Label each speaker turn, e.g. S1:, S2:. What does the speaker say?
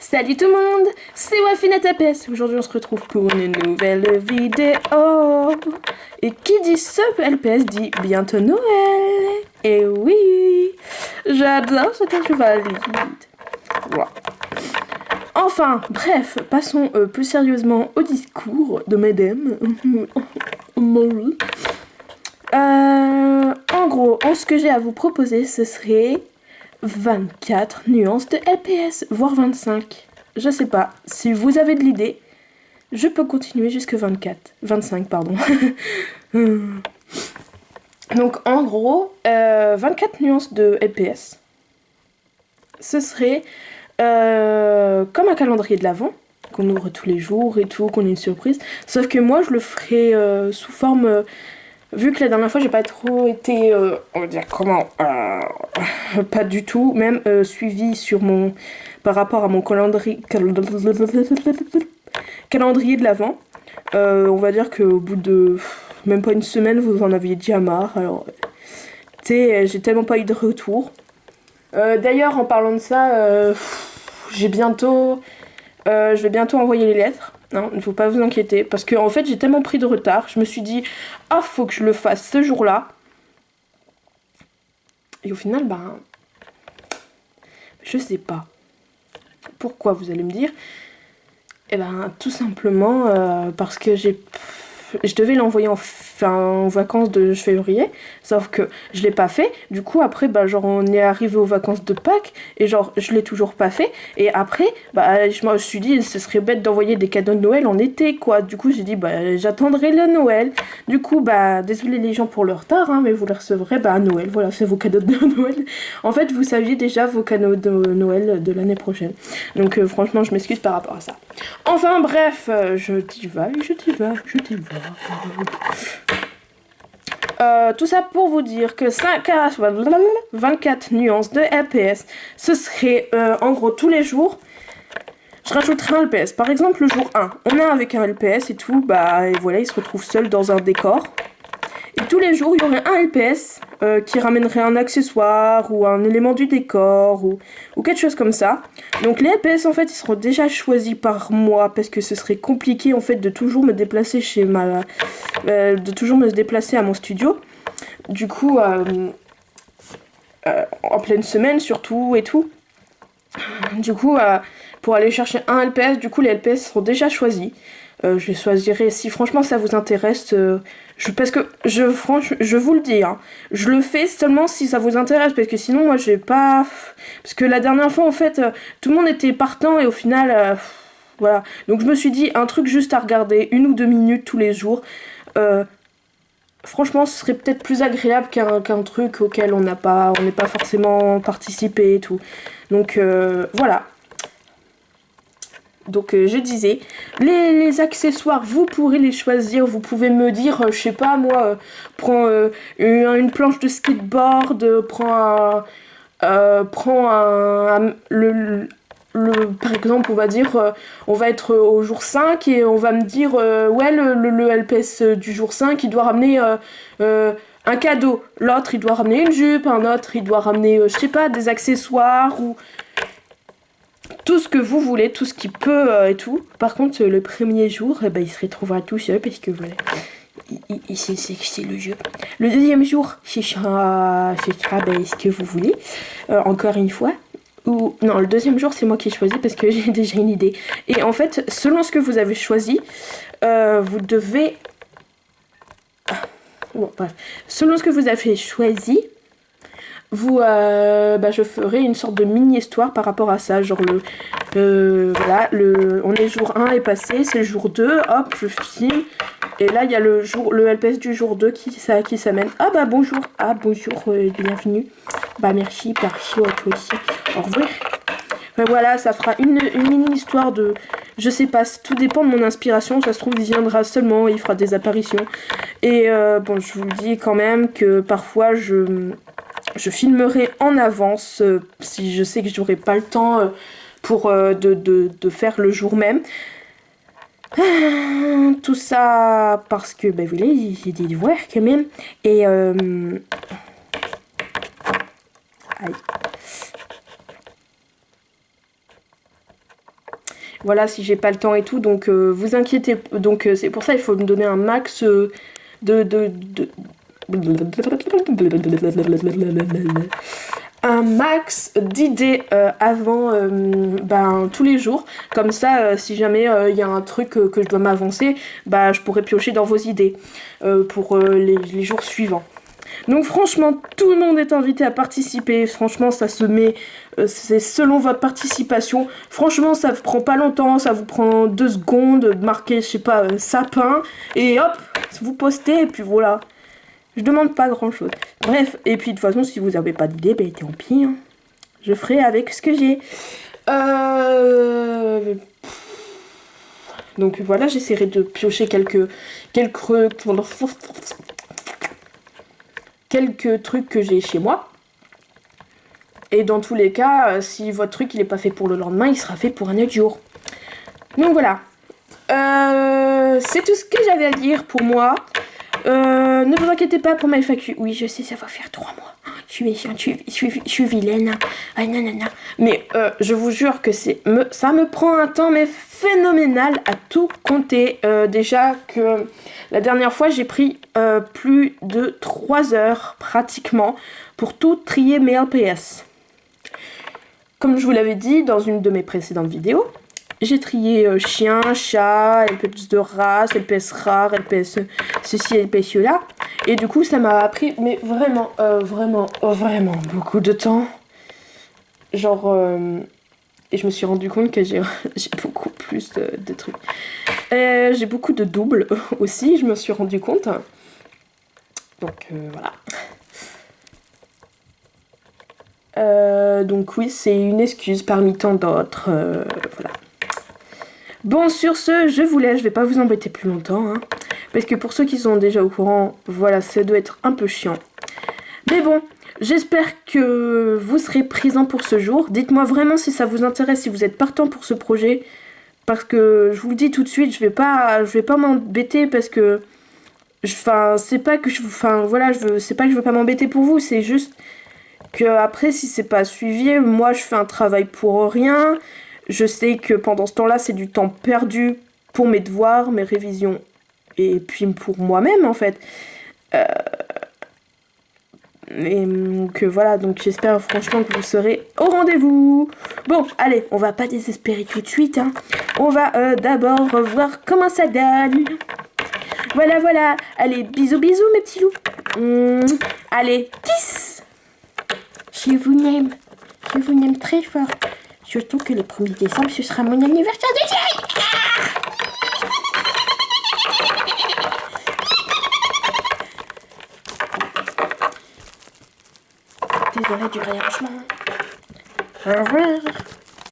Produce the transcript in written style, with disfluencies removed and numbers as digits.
S1: Salut tout le monde, c'est Wafina Tapes. Aujourd'hui on se retrouve pour une nouvelle vidéo. Et qui dit ce LPS dit bientôt Noël. Et oui, j'adore ce que je valide. Voilà. Enfin, bref, passons plus sérieusement au discours de madame. En gros, ce que j'ai à vous proposer, ce serait 24 nuances de LPS, voire 25. Je sais pas, si vous avez de l'idée, je peux continuer jusque 25, pardon. Donc en gros, 24 nuances de LPS, ce serait comme un calendrier de l'Avent, qu'on ouvre tous les jours et tout, qu'on ait une surprise. Sauf que moi, je le ferai sous forme... vu que la dernière fois, j'ai pas trop été, on va dire comment, pas du tout, même suivi sur mon, par rapport à mon calendrier de l'Avent. On va dire qu'au bout de même pas une semaine, vous en aviez déjà marre. Alors, tu sais, j'ai tellement pas eu de retour. D'ailleurs, en parlant de ça, je vais bientôt envoyer les lettres. Non, il ne faut pas vous inquiéter. Parce que en fait, j'ai tellement pris de retard. Je me suis dit, faut que je le fasse ce jour-là. Et au final, je sais pas. Pourquoi, vous allez me dire? Tout simplement parce que je devais l'envoyer en vacances de février, sauf que je l'ai pas fait. Du coup, après, on est arrivé aux vacances de Pâques, et je l'ai toujours pas fait. Et après, je me suis dit, ce serait bête d'envoyer des cadeaux de Noël en été, quoi. Du coup, j'ai dit, j'attendrai le Noël. Du coup, désolé les gens pour le retard, mais vous les recevrez, à Noël. Voilà, c'est vos cadeaux de Noël. En fait, vous saviez déjà vos cadeaux de Noël de l'année prochaine. Donc, franchement, je m'excuse par rapport à ça. Enfin, bref, je divague. Tout ça pour vous dire que 24 nuances de LPS, ce serait en gros tous les jours, je rajouterai un LPS. Par exemple, le jour 1, on est avec un LPS et tout, et voilà, il se retrouve seul dans un décor. Et tous les jours, il y aurait un LPS qui ramènerait un accessoire ou un élément du décor ou quelque chose comme ça. Donc les LPS, en fait, ils seront déjà choisis par moi parce que ce serait compliqué, en fait, de toujours me déplacer de toujours me déplacer à mon studio. Du coup, en pleine semaine surtout et tout. Du coup, pour aller chercher un LPS, du coup, les LPS seront déjà choisis. Je les choisirai si franchement ça vous intéresse. Parce que je vous le dis, je le fais seulement si ça vous intéresse, parce que sinon moi j'ai pas. Parce que la dernière fois en fait, tout le monde était partant et au final, voilà. Donc je me suis dit un truc juste à regarder 1 ou 2 minutes tous les jours. Franchement, ce serait peut-être plus agréable qu'un truc auquel on n'est pas forcément participé et tout. Donc voilà. Donc je disais, les accessoires, vous pourrez les choisir. Vous pouvez me dire, je sais pas moi, prends une planche de skateboard, prends par exemple, on va dire, on va être au jour 5 et on va me dire, ouais, le LPS du jour 5, il doit ramener un cadeau. L'autre, il doit ramener une jupe, un autre, il doit ramener, je sais pas, des accessoires ou tout ce que vous voulez, tout ce qui peut et tout. Par contre, le premier jour, il se retrouvera tout seul parce que voilà, c'est le jeu. Le deuxième jour, ce sera ce que vous voulez. Encore une fois. Non, le deuxième jour, c'est moi qui ai choisi parce que j'ai déjà une idée. Et en fait, selon ce que vous avez choisi, vous devez... Bon, bref. Selon ce que vous avez choisi, je ferai une sorte de mini-histoire par rapport à ça. Genre, voilà, on est jour 1 est passé, c'est le jour 2, hop, je filme. Et là, il y a le LPS du jour 2 qui s'amène. Bonjour, bienvenue. Merci à toi aussi. Au revoir. Voilà, ça fera une mini-histoire de... Je sais pas, tout dépend de mon inspiration. Ça se trouve, il viendra seulement, il fera des apparitions. Et je vous le dis quand même que parfois, je filmerai en avance si je sais que j'aurai pas le temps pour de faire le jour même. Tout ça parce que voilà, j'ai des devoirs quand même. Et aïe. Voilà, si j'ai pas le temps et tout, donc vous inquiétez. Donc c'est pour ça il faut me donner un max de un max d'idées avant tous les jours. Comme ça, si jamais il y a un truc que je dois m'avancer, bah, je pourrais piocher dans vos idées pour les jours suivants. Donc franchement, tout le monde est invité à participer. Franchement, ça se met, c'est selon votre participation. Franchement, ça vous prend pas longtemps, ça vous prend 2 secondes de marquer, je sais pas, sapin. Et hop, vous postez et puis voilà. Je demande pas grand chose. Bref, et puis de toute façon, si vous avez pas d'idée, ben tant pis. Hein. Je ferai avec ce que j'ai. Donc voilà, j'essaierai de piocher quelques trucs que j'ai chez moi. Et dans tous les cas, si votre truc il est pas fait pour le lendemain, il sera fait pour un autre jour. Donc voilà. C'est tout ce que j'avais à dire pour moi. Ne vous inquiétez pas pour ma FAQ. Oui, je sais, ça va faire 3 mois. Je suis méchante, je suis vilaine. Ah, nanana. Mais je vous jure que ça me prend un temps mais phénoménal à tout compter. Déjà que la dernière fois, j'ai pris plus de 3 heures pratiquement pour tout trier mes LPS. Comme je vous l'avais dit dans une de mes précédentes vidéos, j'ai trié chien, chat, LPS de race, LPS rare, LPS ceci, LPS cela. Et du coup, ça m'a pris, mais vraiment, vraiment beaucoup de temps. Genre, et je me suis rendu compte que j'ai beaucoup plus de trucs. J'ai beaucoup de doubles aussi, je me suis rendu compte. Donc, voilà. Donc oui, c'est une excuse parmi tant d'autres. Voilà. Bon, sur ce, je vous laisse, je vais pas vous embêter plus longtemps, hein, parce que pour ceux qui sont déjà au courant, voilà, ça doit être un peu chiant. Mais bon, j'espère que vous serez présents pour ce jour. Dites-moi vraiment si ça vous intéresse, si vous êtes partant pour ce projet, parce que je vous le dis tout de suite, je vais pas m'embêter parce que, c'est pas que c'est pas que je veux pas m'embêter pour vous, c'est juste que après, si c'est pas suivi, moi je fais un travail pour rien. Je sais que pendant ce temps-là, c'est du temps perdu pour mes devoirs, mes révisions, et puis pour moi-même, en fait. Et donc voilà, donc j'espère franchement que vous serez au rendez-vous. Bon, allez, on va pas désespérer tout de suite, hein. On va d'abord voir comment ça donne. Voilà. Allez, bisous, mes petits loups. Allez, kiss. Je vous aime très fort. Surtout que le 1er décembre, ce sera mon anniversaire de Jay. Désolée du réarrangement. Au revoir.